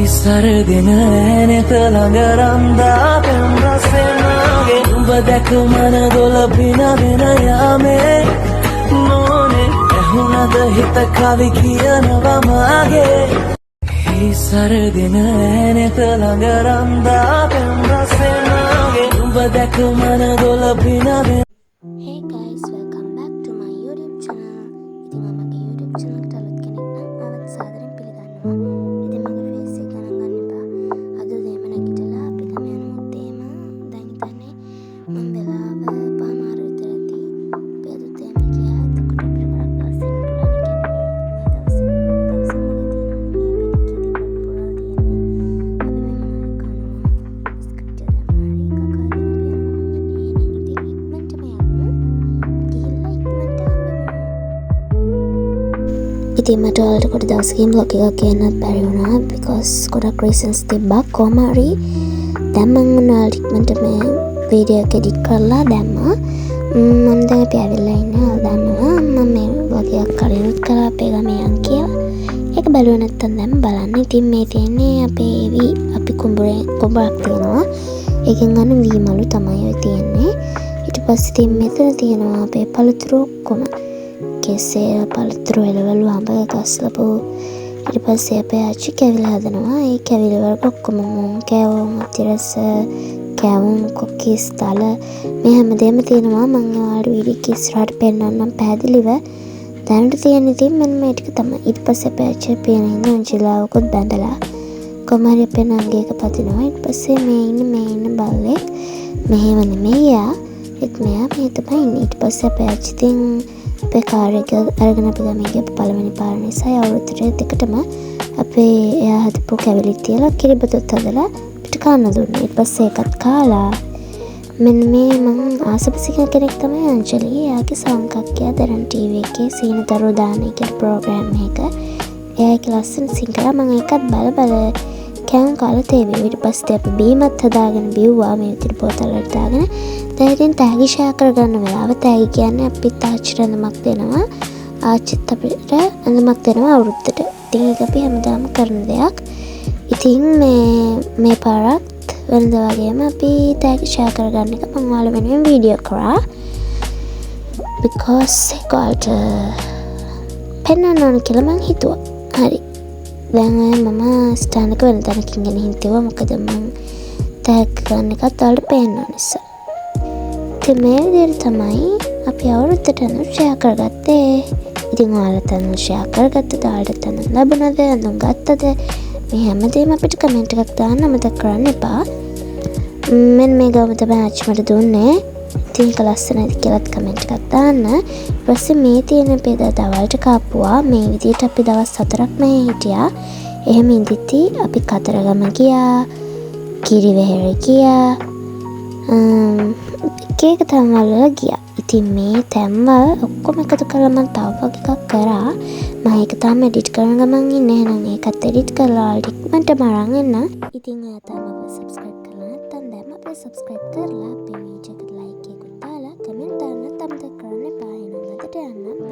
සරගෙන ඇනෙත ළඟ රන්දා පෙම් රසෙනාගේ උඹ දැක මන දොල පිනවෙන යාමේ මොනේ ඇහුණද හිත කවි කියනවා මාගේ සරගෙන ඇනෙත ළඟ රන්දා පෙම් රසෙනාගේ උඹ දැක මන දොල පිනවෙන Hey guys, welcome back to my YouTube channel. ඉතින් මගේ YouTube channel එකට අලුත් කෙනෙක් නම් ආවත් සාදරයෙන් පිළිගන්නවා. ඉතින් මගේ face එක ගණන් ගන්න එපා. අද දෙම නැගිටලා අපි ගම යනවා තේම දැන් ඉතින්නේ මම වෙලාව පාමාර විතර ඇති. අපි අද තේම ගියා. එතකොට අපිට ගොඩක් දවස් ඉන්න පුළුවන් ඉතින් මට ඔයාලට කොට දවසකින් vlog එකක් ගන්නත් බැරි වුණා because ගොඩක් reasons තිබ්බා කොහොම හරි දැන් මම ඔයාලට ඉක්මනට මේ වීඩියෝ එක edit කරලා දැම්මා මම දැන් අපි ඇවිල්ලා ඉන්නේ දන්නවා මම මේ vlog එකක් කලිනුත් කළා අපේ ගමේ යන් කියලා ඒක බැලුවේ නැත්තම් දැන් බලන්න ඉතින් මේ තියෙන්නේ අපේ අපි කුඹරක් තියෙනවා ඒකෙන් ගන්න වී මලු තමයි ඔය තියෙන්නේ ඊට පස්සේ ඉතින් මෙතන තියෙනවා අපේ පළතුරු ඔක්කොම කෙසේ පළතුරු එළවලු අඹ ගස්ලපු ඊට පස්සේ අපේ ආච්චි කැවිලි හදනවා ඒ කැවිලි වල ඔක්කොම මුං කෑවුම් අතිරස කෑවුම් කුකීස් තල මේ හැමදේම තියෙනවා මම ඔයාලට වීඩියෝ එක ඉස්සරහට පෙන්නන්නම් පැහැදිලිව දැනට තියෙන ඉතින් මෙන්න මේ ටික තමයි ඊට පස්සේ අපේ ආච්චි පියනින් අංජලාවකුත් බැඳලා කොමාරි අපේ නංගියක පදිනවා ඊට පස්සේ මේ ඉන්න බල්ලෙක් මෙහෙම නෙමෙයි යා ඒත් මෙයා මේ තමයි ඉන්නේ ඊට පස්සේ අපේ ආච්චි තින් අපේ කාර් එක අරගෙන අපි ගමේ ගිය පළවෙනි පාර නිසා අවුරුද්දට දෙකටම අපේ එයා හදපු කැවිලි තියලා කිරිබතුත් හදලා අපිට කන්න දුන්නා. ඊට පස්සේ ඒකත් කාලා මෙන්න මේ මම ආසපසික කෙනෙක් තමයි අංජලි. එයාගේ සංකක්කයා දරන් ටීවී එකේ සීන දරුවෝ දාන එක ප්‍රෝග්‍රෑම් එක. එයාගේ ලස්සන සිංහල මම ඒකත් බල කෑම් කාලා තේවි. ඊට පස්සේ අපි බීමත් හදාගෙන බිව්වා මේ විදිහට බෝතල් වලට දාගෙන දැන් ඉතින් තෑගි ෂෙයා කරගන්න වෙලාව තෑගි කියන්නේ අපි තාච්චිට ඇඳුමක් දෙනවා ආච්චිත් අපිට ඇඳුමක් දෙනවා අවුරුද්දට ඉතින් ඒක අපි හැමදාම කරන දෙයක් ඉතින් මේ පාරත් වෙනද වගේම අපි තෑගි ෂෙයා කරගන්න එක මම ඔයාලා වෙනුවෙන් වීඩියෝ කරා because ඒකට පෙන්නන්න ඕන කියලා මං හිතුවා හරි දැන් මම ස්ටෑන්ඩ් එක වෙන තැනකින් ගෙන හිටියවා මොකද මං තෑග් ගන්න එකත් ඔයාලට පේන්න නිසා ඉතින් මේ විදිහට තමයි අපි අවුරුද්දට ඇඳුම් ෂෙයා කරගත්තේ. ඉතින් ඔයාලට ඇඳුම් ෂෙයා කරගත්තද? ඔයාලට ඇඳුම් ලැබුණද? ඇඳුම් ගත්තද? මේ හැමදේම අපිට කමෙන්ට් එකක් දාන්න අමතක කරන්න එපා. මෙන්න මේ ගම තමයි ආච්චි මට දුන්නේ. ඉතින් ඒක ලස්සනයි කියලාත් කමෙන්ට් එකක් දාන්න. ඊට පස්සේ මේ තියෙන අපි දවල්ට කාපුවා. මේ විදිහට අපි දවස් 4ක් මේ හිටියා. එහෙම ඉඳිති අපි කතරගම ගියා. කිරිවෙහෙර ගියා. එක තැන්වල ගියා. ඉතින් මේ තැන්වල ඔක්කොම එකතු කරලා මම තව වගේ එකක් කරා. මම ඒක තාම එඩිට් කරන ගමන් ඉන්නේ. එහෙනම් ඒකත් එඩිට් කරලා ඉක්මනටම අරන් එන්න. ඉතින් ඔයා තාම අපිට subscribe කරලා නැත්නම් දැන් අපිට subscribe කරලා අපේ වීඩියෝ එකට like එකක් දාලා කමෙන්ට් දාන්න අමතක කරන්න එපා. එහෙනම් අදට යන්න